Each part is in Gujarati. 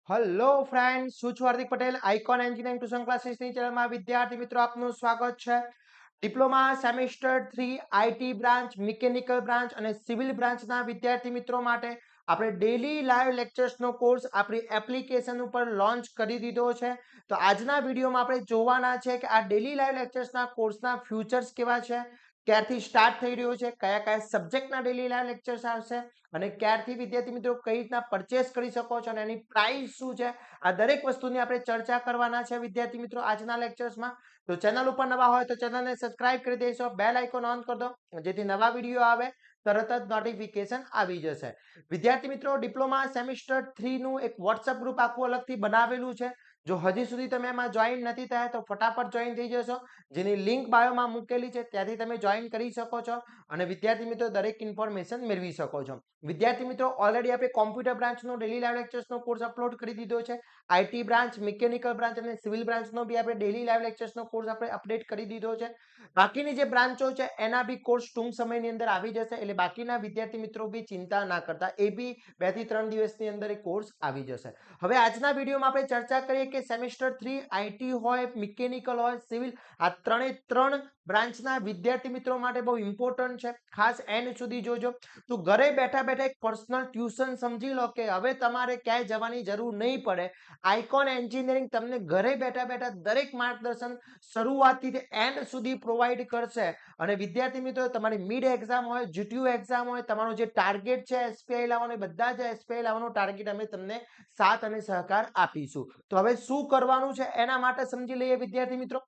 હેલો ફ્રેન્ડ્સ, હું છું Hardik Patel, icon engineering tuition ક્લાસીસની ચેનલમાં વિદ્યાર્થી મિત્રો આપનું સ્વાગત છે. Diploma semester 3 IT branch, mechanical branch અને સિવિલ બ્રાન્ચના વિદ્યાર્થી મિત્રો માટે આપણે ડેલી લાઈવ લેક્ચર્સનો કોર્સ આપણી એપ્લિકેશન ઉપર લોન્ચ કરી દીધો છે. તો આજના વિડીયોમાં આપણે જોવાના છે કે આ ડેલી લાઈવ લેક્ચર્સના કોર્સના ફ્યુચર્સ કેવા છે, ક્યારથી સ્ટાર્ટ થઈ રહ્યો છે, કયા કયા સબ્જેક્ટના ડેલી લાઈવ લેક્ચર્સ આવશે અને ક્યારથી વિદ્યાર્થી મિત્રો કઈ રીતના પરચેસ કરી શકો છો અને એની પ્રાઇસ શું છે, આ દરેક વસ્તુની આપણે ચર્ચા કરવાના છે વિદ્યાર્થી મિત્રો આજના લેક્ચર્સમાં. તો ચેનલ ઉપર નવા હોય તો ચેનલને સબસ્ક્રાઇબ કરી દેશો, બેલ આઇકોન ઓન કરી દો જેથી નવા વિડીયો આવે તરત જ નોટિફિકેશન આવી જશે. વિદ્યાર્થી મિત્રો, ડિપ્લોમા સેમિસ્ટર 3 નું એક વોટ્સએપ ગ્રુપ આખું અલગથી બનાવેલું છે. જો હજી સુધી તમે એમાં જોઈન નથી થયા તો ફટાફટ જોઈન થઈ જશો, જેની લિંક બાયોમાં મૂકેલી છે, ત્યાંથી તમે જોઈન કરી શકો છો અને વિદ્યાર્થી મિત્રો દરેક ઇન્ફોર્મેશન મેળવી શકો છો. વિદ્યાર્થી મિત્રો, ઓલરેડી આપણે કોમ્પ્યુટર બ્રાન્ચનો ડેલી લાઈવ લેક્ચર્સનો કોર્સ અપલોડ કરી દીધો છે. આઈટી બ્રાન્ચ, મિકેનિકલ બ્રાન્ચ અને સિવિલ બ્રાન્ચનો બી આપણે ડેલી લાઈવ લેક્ચર્સનો કોર્સ આપણે અપડેટ કરી દીધો છે. બાકીની જે બ્રાન્ચો છે એના બી કોર્સ ટૂંક સમયની અંદર આવી જશે, એટલે બાકીના વિદ્યાર્થી મિત્રો બી ચિંતા ના કરતા, એ બી 2 થી 3 દિવસની અંદર એ કોર્સ આવી જશે. હવે આજના વિડીયોમાં આપણે ચર્ચા કરીએ કે સેમેસ્ટર 3 આઈટી હોય, મિકેનિકલ હોય, સિવિલ, આ ત્રણે ત્રણ બ્રાન્ચના વિદ્યાર્થી મિત્રો માટે બહુ ઇમ્પોર્ટન્ટ છે. ખાસ એન્ડ સુધી જોજો. તો ઘરે બેઠા બેઠા એક પર્સનલ ટ્યુશન સમજી લો કે હવે તમારે ક્યાંય જવાની જરૂર નહીં પડે. આઇકોન એન્જિનિયરિંગ તમને ઘરે બેઠા બેઠા દરેક માર્ગદર્શન શરૂઆતથી એન્ડ સુધી પ્રોવાઈડ કરશે. અને વિદ્યાર્થી મિત્રો, તમારી મિડ એક્ઝામ હોય, જીટીયુ એક્ઝામ હોય, તમારો જે ટાર્ગેટ છે એસપીઆઈ લાવવાનો, બધા જ એસપીઆઈ લાવવાનો ટાર્ગેટ અમે તમને સાથ અને સહકાર આપીશું. તો હવે શું કરવાનું છે એના માટે સમજી લઈએ વિદ્યાર્થી મિત્રો.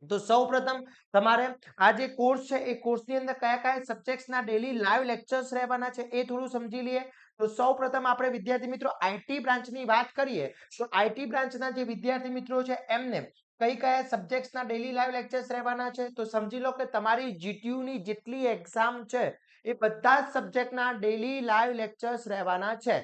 તો સૌપ્રથમ તમારે આ જે કોર્સ છે એ કોર્સની અંદર કયા કયા સબ્જેક્ટ્સના ડેલી લાઈવ લેક્ચર્સ રહેવાના છે એ થોડું સમજી લઈએ. તો સૌપ્રથમ આપણે વિદ્યાર્થી મિત્રો આઈટી બ્રાન્ચની વાત કરીએ તો આઈટી બ્રાન્ચના જે વિદ્યાર્થી મિત્રો છે એમને કઈ કયા સબ્જેક્ટ્સના ડેલી લાઈવ લેક્ચર્સ રહેવાના છે તો સમજી લો કે તમારી જીટીયુ ની જેટલી એક્ઝામ છે એ બધા જ સબ્જેક્ટના ડેલી લાઈવ લેક્ચર્સ રહેવાના છે.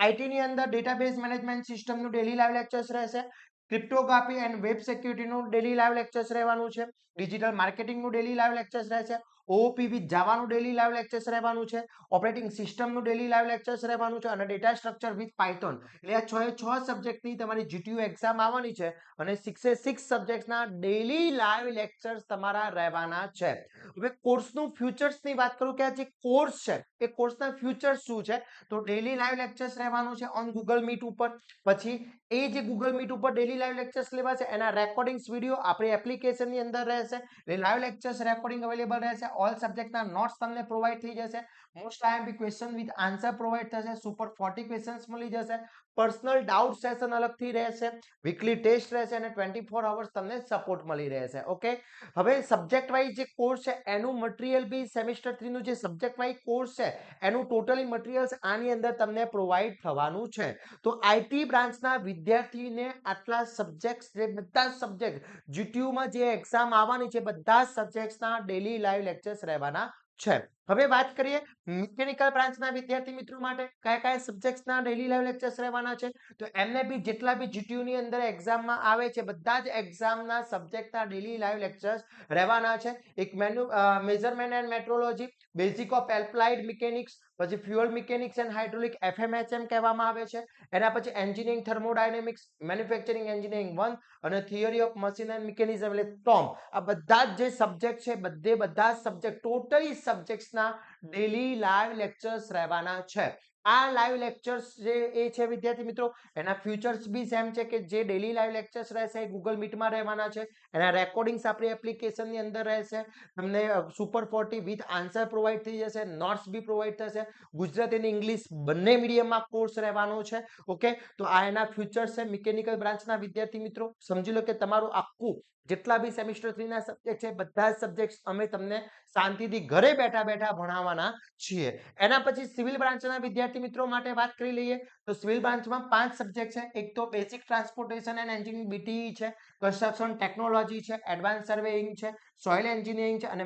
આઈટી ની અંદર ડેટાબેઝ મેનેજમેન્ટ સિસ્ટમનું ડેલી લાઈવ લેક્ચર્સ રહેશે, ક્રિપ્ટોગ્રાફી એન્ડ વેબ સિક્યુરિટીનું ડેલી લાઈવ લેક્ચર્સ રહેવાનું છે, ડિજિટલ માર્કેટિંગનું ડેલી લાઈવ લેક્ચર્સ રહેશે, ઓઓપી વિથ જાવાનું ડેલી લાઈવ લેક્ચર્સ રહેવાનું છે, ઓપરેટિંગ સિસ્ટમનું ડેલી લાઈવ લેક્ચર્સ રહેવાનું છે અને ડેટા સ્ટ્રક્ચર વિથ પાયથોન. એટલે આ 6 એ 6 સબ્જેક્ટની તમારી જીટીયુ એક્ઝામ આવવાની છે અને 6 એ 6 સબ્જેક્ટના ડેલી લાઈવ લેક્ચર્સ તમારા રહેવાના છે. હવે કોર્સનું ફ્યુચર્સની વાત કરું કે આ જે કોર્સ છે એ કોર્સના ફ્યુચર્સ શું છે, તો ડેલી લાઈવ લેક્ચર્સ રહેવાનું છે ઓન ગૂગલ મીટ ઉપર. પછી એ જે ગૂગલ મીટ ઉપર ડેલી લાઈવ લેક્ચર્સ લેવાશે એના રેકોર્ડિંગ્સ વિડીયો આપણી એપ્લિકેશનની અંદર રહેશે. એટલે લાઈવ લેક્ચર્સ રેકોર્ડિંગ અવેલેબલ રહેશે. ઓલ સબ્જેક્ટના નોટ્સ તમને પ્રોવાઈડ થઈ જશે. Most IMP question with answer provide થશે. સુપર 40 ક્વેશ્ચન્સ મળી જશે. પર્સનલ ડાઉટ સેશન અલગથી રહેશે. વીકલી ટેસ્ટ રહેશે અને 24 અવર્સ તમને સપોર્ટ મળી રહેશે. ઓકે, હવે સબ્જેક્ટ વાઇઝ જે કોર્સ છે એનું મટીરિયલ બી સેમેસ્ટર 3 નું જે સબ્જેક્ટ વાઇઝ કોર્સ છે એનું ટોટલી મટીરિયલ્સ આની અંદર તમને પ્રોવાઈડ થવાનું છે. તો આઈટી બ્રાન્ચના વિદ્યાર્થીને આટલા સબ્જેક્ટ્સ, જે બધા સબ્જેક્ટ જીટીયુમાં જે એક્ઝામ આવવાની છે બધા સબ્જેક્ટ્સના ડેલી લાઈવ લેક્ચર્સ રહેવાના છે. હવે વાત કરીએ મિકેનિકલ બ્રાન્ચના વિદ્યાર્થી મિત્રો માટે કયા કયા સબ્જેક્ટ્સના ડેલી લાઈવ લેક્ચર્સ રહેવાના છે. તો એમને બી જેટલા બી જીટીયુ ની અંદર એક્ઝામમાં આવે છે બધા જ એક્ઝામના સબ્જેક્ટના ડેલી લાઈવ લેક્ચર્સ રહેવાના છે. એક measurement and metrology, basic of applied mechanics, પછી ફ્યુઅલ મિકેનિક્સ એન્ડ હાઇડ્રોલિક એફએમએચએમ કહેવામાં આવે છે. એના પછી એન્જિનિયરિંગ થર્મોડાયનેમિક્સ, મેન્યુફેક્ચરિંગ એન્જિનિયરિંગ 1 અને theory of machine and mechanism એટલે ટોમ. આ બધા જ જે સબ્જેક્ટ છે બધા સબ્જેક્ટ ટોટલી સબ્જેક્ટ્સના ડેલી લાઈવ લેક્ચર્સ રહેવાના છે. આ લાઈવ લેક્ચર્સ જે એ છે વિદ્યાર્થી મિત્રો એના ફ્યુચર્સ બી સેમ છે કે જે ડેલી લાઈવ લેક્ચર્સ રહેશે એ ગૂગલ મીટમાં રહેવાના છે. એના રેકોર્ડિંગ્સ આપણી એપ્લિકેશનની અંદર રહેશે. તમને સુપર 40 વિથ આન્સર પ્રોવાઈડ થઈ જશે, નોટ્સ બી પ્રોવાઈડ થશે. ગુજરાતી અને ઇંગ્લિશ બંને મીડિયમમાં કોર્સ રહેવાનો છે. ઓકે, તો આ એના ફ્યુચર્સ છે. મિકેનિકલ બ્રાન્ચના વિદ્યાર્થી મિત્રો સમજી લો કે તમારું આખું જેટલા બી સેમેસ્ટર 3 ના સબ્જેક્ટ છે બધા જ સબ્જેક્ટ અમે તમને શાંતિથી ઘરે બેઠા બેઠા ભણાવવાના છીએ. એના પછી સિવિલ બ્રાન્ચના વિદ્યાર્થી મિત્રો માટે વાત કરી લઈએ તો સિવિલ બ્રાન્ચમાં 5 સબ્જેક્ટ છે. એક તો બેઝિક ટ્રાન્સપોર્ટેશન એન્ડ એન્જિનિયરિંગ બીટીઈ છે, કન્સ્ટ્રક્શન ટેકનોલોજી છે, એડવાન્સ સર્વેઇંગ છે, સોઇલ એન્જિનિયરિંગ છે અને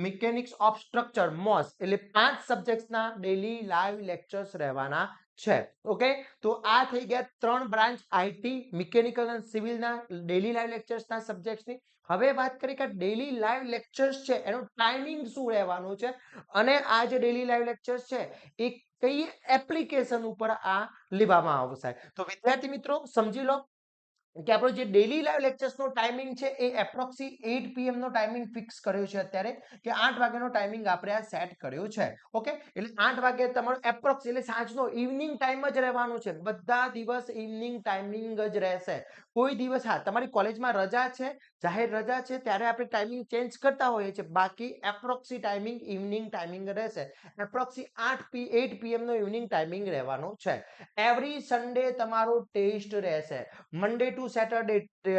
મિકેનિક્સ ઓફ સ્ટ્રક્ચર મોસ, એટલે 5 સબ્જેક્ટ્સના ડેલી લાઈવ લેક્ચર્સ રહેવાના છે. ઓકે, તો આ થઈ ગયા 3 બ્રાન્ચ આઈટી, મિકેનિકલ અને સિવિલના ડેલી લાઈવ લેક્ચર્સના સબ્જેક્ટ્સની. હવે વાત કરીએ કે ડેલી લાઈવ લેક્ચર્સ છે એનો ટાઈમિંગ શું રહેવાનું છે અને આ જે ડેલી લાઈવ લેક્ચર્સ છે એ કઈ એપ્લિકેશન ઉપર આ લેવામાં આવશે. તો વિદ્યાર્થી મિત્રો સમજી લો કે આપણો જે ડેલી લાઈવ લેક્ચર્સનો ટાઈમિંગ છે એ એપ્રોક્સી 8 PM નો ટાઈમિંગ ફિક્સ કર્યો છે અત્યારે, કે 8 વાગ્યાનો ટાઈમિંગ આપણે આ સેટ કર્યો છે. ઓકે, એટલે 8 વાગે તમારો એપ્રોક્સ એટલે સાંજનો ઇવનિંગ ટાઈમ જ રહેવાનું છે. બધા દિવસ ઇવનિંગ ટાઈમિંગ જ રહેશે. કોઈ દિવસ હા તમારી કોલેજમાં રજા છે, જાહેર રજા છે ત્યારે આપણે ટાઈમિંગ ચેન્જ કરતા હોઈએ છીએ, બાકી એપ્રોક્સી ટાઈમિંગ ઇવનિંગ ટાઈમિંગ રહેશે. એપ્રોક્સી 8 PM નો ઇવનિંગ ટાઈમિંગ રહેવાનો છે. એવરી સન્ડે તમારો ટેસ્ટ રહેશે. મંડે ટુ સેટરડે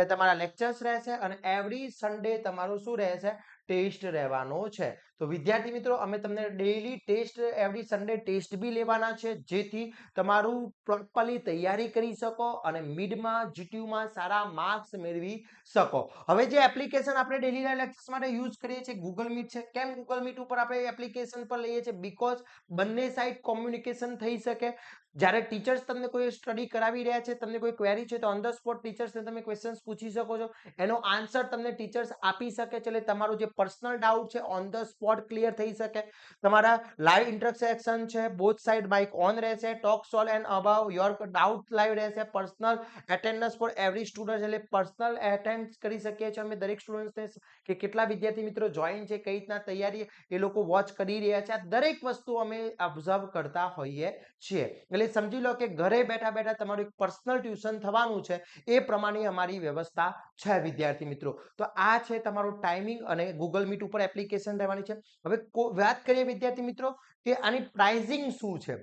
તમારા લેક્ચર્સ રહેશે અને એવરી સન્ડે તમારું શું રહેશે? ટેસ્ટ રહેવાનો છે. તો વિદ્યાર્થી મિત્રો અમે તમને daily test every Sunday test બી લેવાના છે, જેથી તમારું પ્રોપરલી તૈયારી કરી શકો અને મિડમાં જીટીયુમાં સારા માર્ક્સ મેળવી શકો. હવે જે એપ્લિકેશન આપણે ડેલી લાઈવ લેક્ચર્સ માટે યુઝ કરીએ છીએ ગૂગલ મીટ છે. કેમ ગૂગલ મીટ ઉપર આપણે એપ્લિકેશન પર લઈએ છીએ? બીકોઝ બંને સાઈડ કોમ્યુનિકેશન થઈ શકે. જ્યારે ટીચર્સ તમને કોઈ સ્ટડી કરાવી રહ્યા છે, તમને કોઈ ક્વેરી છે, તો ઓન ધ સ્પોટ ટીચર્સને તમે ક્વેશ્ચન્સ પૂછી શકો છો, એનો આન્સર તમને ટીચર્સ આપી શકે છે. એટલે તમારો જે પર્સનલ ડાઉટ છે ઓન ધ સ્પોટ ક્લિયર થઈ શકે. તમારા લાઈવ ઇન્ટરેક્શન છે, બોથ સાઈડ માઇક ઓન રહેશે, talk solve and about your doubt live રહેશે. Personal attendance for every student, એટલે પર્સનલ એટેન્ડ કરી શકીએ છીએ અમે દરેક સ્ટુડન્ટ્સને, કે કેટલા વિદ્યાર્થી મિત્રો જોઈન છે, કઈ રીતના તૈયારી એ લોકો વોચ કરી રહ્યા છે. આ દરેક વસ્તુ અમે ઓબ્ઝર્વ કરતા હોઈએ છીએ. એટલે સમજી લો કે ઘરે બેઠા બેઠા તમારું એક પર્સનલ ટ્યુશન થવાનું છે, એ પ્રમાણે અમારી વ્યવસ્થા છે વિદ્યાર્થી મિત્રો. તો આ છે તમારો ટાઈમિંગ અને ગૂગલ મીટ ઉપર એપ્લિકેશન રહેવાની છે. હવે વાત કરીએ વિદ્યાર્થી મિત્રો કે આની પ્રાઇઝિંગ શું છે.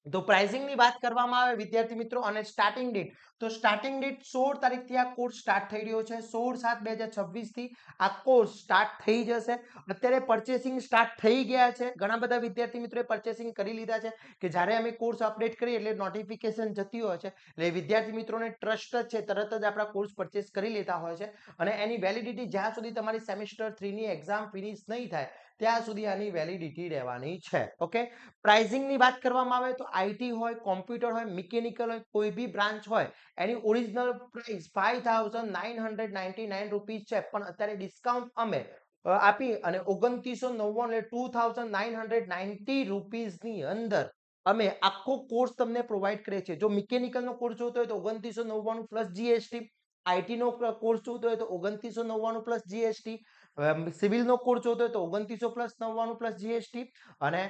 તો પ્રાઇઝિંગની વાત કરવામાં આવે વિદ્યાર્થી મિત્રો અને સ્ટાર્ટિંગ ડેટ, તો સ્ટાર્ટિંગ ડેટ 16 તારીખથી આ કોર્સ સ્ટાર્ટ થઈ રહ્યો છે. 16/7/2026 થી આ કોર્સ સ્ટાર્ટ થઈ જશે. અત્યારે પરચેસિંગ સ્ટાર્ટ થઈ ગયા છે. ઘણા બધા વિદ્યાર્થી મિત્રોએ પરચેસિંગ કરી લીધા છે, કે જ્યારે અમે કોર્સ અપડેટ કરીએ એટલે નોટિફિકેશન જતી હોય છે, એટલે વિદ્યાર્થી મિત્રોને ટ્રસ્ટ જ છે, તરત જ આપણા કોર્સ પરચેસ કરી લેતા હોય છે અને એની વેલિડિટી જ્યાં સુધી તમારી સેમેસ્ટર 3 ની એક્ઝામ ફિનિશ નહીં થાય ત્યાં સુધી આની વેલિડિટી રહેવાની છે. ઓકે, પ્રાઇઝિંગની વાત કરવામાં આવે તો આઈટી હોય, કોમ્પ્યુટર હોય, મિકેનિકલ હોય, કોઈ બી બ્રાન્ચ હોય, એની ઓરિજિનલ પ્રાઇસ 5999 રૂપીસ છે, પણ અત્યારે ડિસ્કાઉન્ટ અમે આપી અને 2999 એટલે 2990 રૂપીસની અંદર અમે આખો કોર્સ તમને પ્રોવાઈડ કરીએ છીએ. જો મિકેનિકલનો કોર્સ જોતો હોય તો 2999 પ્લસ જીએસટી, આઈટી નો કોર્સ જોતો હોય તો 2999 પ્લસ જીએસટી, સિવિલનો કોર્સ જોતો હોય તો 2999 પ્લસ જીએસટી અને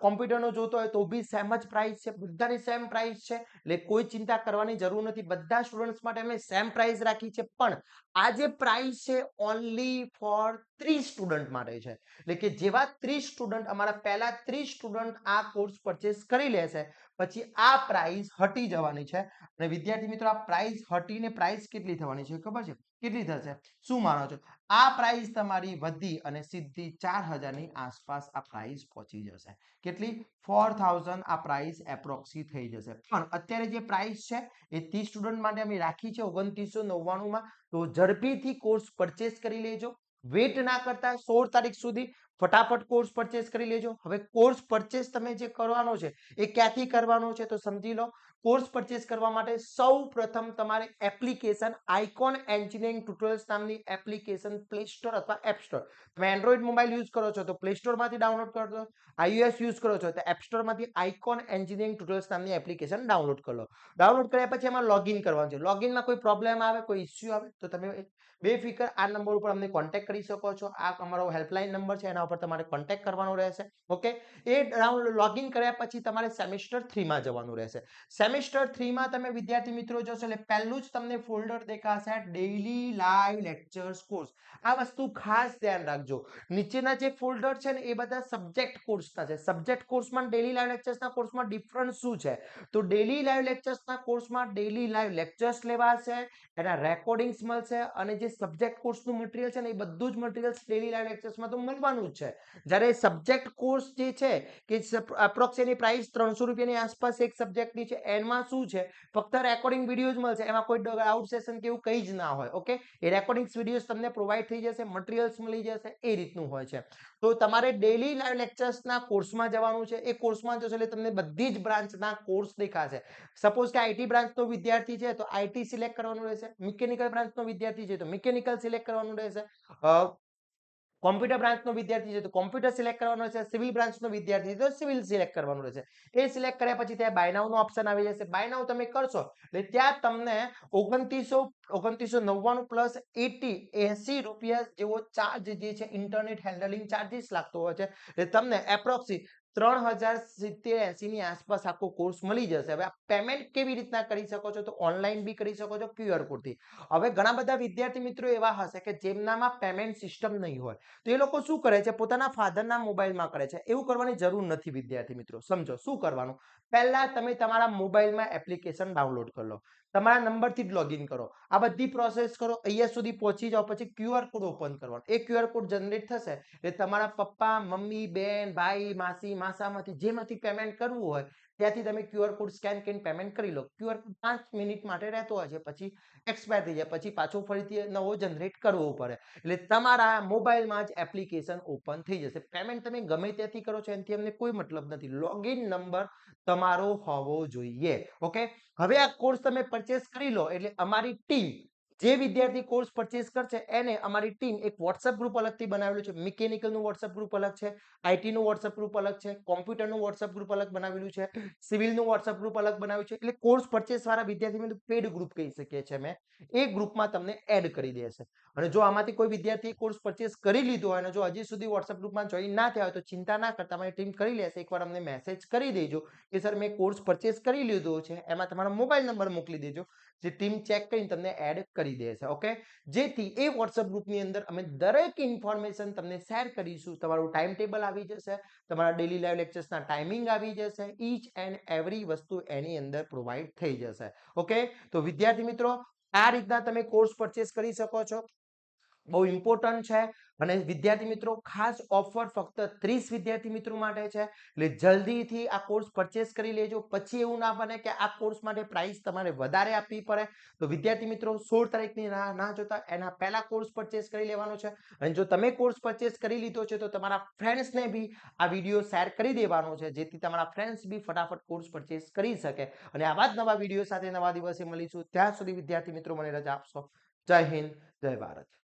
કોમ્પ્યુટરનો જોતો હોય તો બી સેમ જ પ્રાઇસ છે. બધાની સેમ પ્રાઇસ છે, એટલે કોઈ ચિંતા કરવાની જરૂર નથી. બધા સ્ટુડન્ટ્સ માટે અમે સેમ પ્રાઇસ રાખી છે, પણ આ જે પ્રાઇસ છે ઓનલી ફોર 30 સ્ટુડન્ટ માટે છે. એટલે કે જેવા 30 સ્ટુડન્ટ, અમારા પહેલા 30 સ્ટુડન્ટ આ કોર્સ પરચેસ કરી લેશે પછી આ પ્રાઇસ હટી જવાની છે. અને વિદ્યાર્થી મિત્રો આ પ્રાઇસ હટીને પ્રાઇસ કેટલી થવાની છે ખબર છે? કેટલી થશે? શું માનો છો? આ પ્રાઇસ તમારી વધી અને સીધી 4000 ની આસપાસ આ પ્રાઇસ પહોંચી જશે. કેટલી? 4000 આ પ્રાઇસ એપ્રોક્સી થઈ જશે. પણ અત્યારે જે પ્રાઇસ છે એ 30 સ્ટુડન્ટ માટે અમે રાખી છે 2999 માં. તો ઝડપીથી કોર્સ પરચેસ કરી લેજો, વેટ ના કરતા 16 તારીખ સુધી ફટાફટ કોર્સ પરચેસ કરી લેજો. હવે કોર્સ પરચેસ તમે જે કરવાનો છે એ ક્યાંથી કરવાનો છે તો સમજી લો. કોર્સ પરચેસ કરવા માટે સૌ પ્રથમ તમારે એપ્લિકેશન આઇકોન એન્જિનિયરિંગ ટ્યુટોરિયલ્સ નામની એપ્લિકેશન પ્લે સ્ટોર અથવા એપ સ્ટોર, તમે એન્ડ્રોઇડ મોબાઈલ યુઝ કરો છો તો પ્લે સ્ટોરમાંથી ડાઉનલોડ કરજો, iOS યુઝ કરો છો તો એપ સ્ટોરમાંથી આઇકોન એન્જિનિયરિંગ ટ્યુટોરિયલ્સ નામની એપ્લિકેશન ડાઉનલોડ કરી લો. ડાઉનલોડ કર્યા પછી એમાં લોગિન કરવાનું છે. લોગિનમાં કોઈ પ્રોબ્લેમ આવે, કોઈ ઇસ્યુ આવે તો તમે બેફિકર આ નંબર ઉપર અમને કોન્ટેક્ટ કરી શકો છો. આ અમારો હેલ્પલાઇન નંબર છે, એના ઉપર તમારે કોન્ટેક્ટ કરવાનો રહેશે. ઓકે, એ લોગિન કર્યા પછી તમારે સેમેસ્ટર 3 માં જવાનું રહેશે. સેમેસ્ટર 3 માં તમે વિદ્યાર્થી મિત્રો જોશો એટલે પહેલું જ તમને ફોલ્ડર દેખાશે ડેઈલી લાઈવ લેક્ચર્સ કોર્સ. આ વસ્તુ ખાસ ધ્યાન રાખજો. નીચેના જે ફોલ્ડર છે ને એ બધા સબ્જેક્ટ કોર્સના છે. સબ્જેક્ટ કોર્સમાં ડેઈલી લાઈવ લેક્ચર્સના કોર્સમાં ડિફરન્સ શું છે? તો ડેઈલી લાઈવ લેક્ચર્સના કોર્સમાં ડેઈલી લાઈવ લેક્ચર્સ લેવાશે, એના રેકોર્ડિંગ્સ મળશે અને જે સબ્જેક્ટ કોર્સનું મટીરિયલ છે ને એ બધું જ મટીરિયલ ડેઈલી લાઈવ લેક્ચર્સમાં તો મળવાનું જ છે. જ્યારે સબ્જેક્ટ કોર્સ જે છે કે એપ્રોક્સ એની પ્રાઇસ 300 રૂપિયાની આસપાસ એક સબ્જેક્ટની છે, ઓનલાઈનમાં શું છે, ફક્ત રેકોર્ડિંગ વિડીયો જ મળશે, એમાં કોઈ આઉટ સેશન કે એવું કંઈ જ ના હોય. ઓકે, એ રેકોર્ડિંગ્સ વિડીયોઝ તમને પ્રોવાઈડ થઈ જશે, મટીરિયલ્સ મળી જશે, એ રીતનું હોય છે. તો તમારે ડેલી લાઈવ લેક્ચર્સના કોર્સમાં જવાનું છે. એ કોર્સમાં જશો એટલે તમને બધી જ બ્રાન્ચના કોર્સ દેખાશે. સપોઝ કે આઈટી બ્રાન્ચનો વિદ્યાર્થી છે તો આઈટી સિલેક્ટ કરવાનું રહેશે, મિકેનિકલ બ્રાન્ચનો વિદ્યાર્થી છે તો મિકેનિકલ સિલેક્ટ કરવાનું રહેશે, કોમ્પ્યુટર બ્રાન્ચનો વિદ્યાર્થી છે તો કોમ્પ્યુટર સિલેક્ટ કરવાનો છે, સિવિલ બ્રાન્ચનો વિદ્યાર્થી છે તો સિવિલ સિલેક્ટ કરવાનું રહેશે. એ સિલેક્ટ કર્યા પછી ત્યાં બાય નાઉનો ઓપ્શન આવી જશે. બાય નાઉ તમે કરશો એટલે ત્યાં તમને 2999 પ્લસ 80 રૂપિયા જેવો ચાર્જ જે છે ઇન્ટરનેટ હેન્ડલિંગ ચાર્જીસ લાગતો હોય છે. એટલે તમને એપ્રોક્સી 3070-80 ની આસપાસ આખો કોર્સ મળી જશે. હવે આ પેમેન્ટ કેવી રીતના કરી શકો છો, તો ઓનલાઈન બી કરી શકો છો QR કોડથી. હવે ઘણા બધા વિદ્યાર્થી મિત્રો એવા હશે કે જેમનામાં પેમેન્ટ સિસ્ટમ નહીં હોય, તો એ લોકો શું કરે છે, પોતાના ફાધરના મોબાઈલમાં કરે છે. એવું કરવાની જરૂર નથી વિદ્યાર્થી મિત્રો. સમજો શું કરવાનું, પહેલા તમે તમારા મોબાઈલમાં એપ્લિકેશન ડાઉનલોડ કરી લો, તમારા નંબરથી જ લોગિન કરો, આ બધી પ્રોસેસ કરો, અહીંયા સુધી પહોંચી જાઓ, પછી QR કોડ ઓપન કરવાનો. એ QR કોડ જનરેટ થશે એટલે તમારા પપ્પા, મમ્મી, બેન, ભાઈ, માસી, માસામાંથી જેમાંથી પેમેન્ટ કરવું હોય ત્યાંથી તમે QR કોડ સ્કેન કરીને પેમેન્ટ કરી લો. QR કોડ 5 મિનિટ માટે રહેતો હોય છે, પછી એક્સપાયર થઈ જાય, પછી પાછો ફરીથી નવો જનરેટ કરવો પડે. એટલે તમારા મોબાઈલમાં જ એપ્લિકેશન ઓપન થઈ જશે. પેમેન્ટ તમે ગમે ત્યાંથી કરો છો એનાથી અમને કોઈ મતલબ નથી, લોગિન નંબર તમારો હોવો જોઈએ. ઓકે, હવે આ કોર્સ તમે પરચેસ કરી લો એટલે અમારી ટીમ, જે વિદ્યાર્થી કોર્સ પરચેસ કરશે એને અમારી ટીમ એક વોટ્સએપ ગ્રુપ અલગથી બનાવેલું છે. મિકેનિકલનું વોટ્સએપ ગ્રુપ અલગ છે, આઈટીનું વોટ્સએપ ગ્રુપ અલગ છે, કોમ્પ્યુટરનું વોટ્સએપ ગ્રુપ અલગ બનાવેલું છે, સિવિલનું વોટ્સએપ ગ્રુપ અલગ બનાવ્યું છે. એટલે કોર્સ પરચેસ વાળા વિદ્યાર્થીઓને પેડ ગ્રુપ કહી શકીએ છીએ અમે. એ ગ્રુપમાં તમને એડ કરી દેશે. અને જો આમાંથી કોઈ વિદ્યાર્થી કોર્સ પરચેસ કરી લીધો હોય અને જો હજી સુધી વોટ્સએપ ગ્રુપમાં જોઈન ના થયા હોય તો ચિંતા ના કરતા, અમારી ટીમ કરી લેશે. એકવાર અમને મેસેજ કરી દેજો કે સર મેં કોર્સ પરચેસ કરી લીધો છે, એમાં તમારો મોબાઈલ નંબર મોકલી દેજો, જે ટીમ ચેક કરીને તમને એડ કરી દેશે. ઓકે, જેથી એ વોટ્સએપ ગ્રુપની અંદર અમે દરેક ઇન્ફોર્મેશન તમને શેર કરીશું. તમારું ટાઈમ ટેબલ આવી જશે, તમારા ડેલી લાઈવ લેક્ચર્સના ટાઈમિંગ આવી જશે, ઈચ એન્ડ એવરી વસ્તુ એની અંદર પ્રોવાઈડ થઈ જશે. ઓકે, તો વિદ્યાર્થી મિત્રો આ રીતના તમે કોર્સ પરચેસ કરી શકો છો. બહુ ઇમ્પોર્ટન્ટ છે. અને વિદ્યાર્થી મિત્રો ખાસ ઓફર ફક્ત 30 વિદ્યાર્થી મિત્રો માટે છે, એટલે જલ્દીથી આ કોર્સ પરચેસ કરી લેજો. પછી એવું ના બને કે આ કોર્સ માટે પ્રાઇસ તમારે વધારે આપવી પડે. તો વિદ્યાર્થી મિત્રો 16 તારીખની રાહ ના જોતા એના પહેલા કોર્સ પરચેસ કરી લેવાનો છે. અને જો તમે કોર્સ પરચેસ કરી લીધો છે તો તમારા ફ્રેન્ડ્સને બી આ વિડીયો શેર કરી દેવાનો છે, જેથી તમારા ફ્રેન્ડ્સ બી ફટાફટ કોર્સ પરચેસ કરી શકે. અને આવા જ નવા વિડીયો સાથે નવા દિવસે મળીશું. ત્યાં સુધી વિદ્યાર્થી મિત્રો મને રજા આપશો. જય હિન્દ, જય ભારત.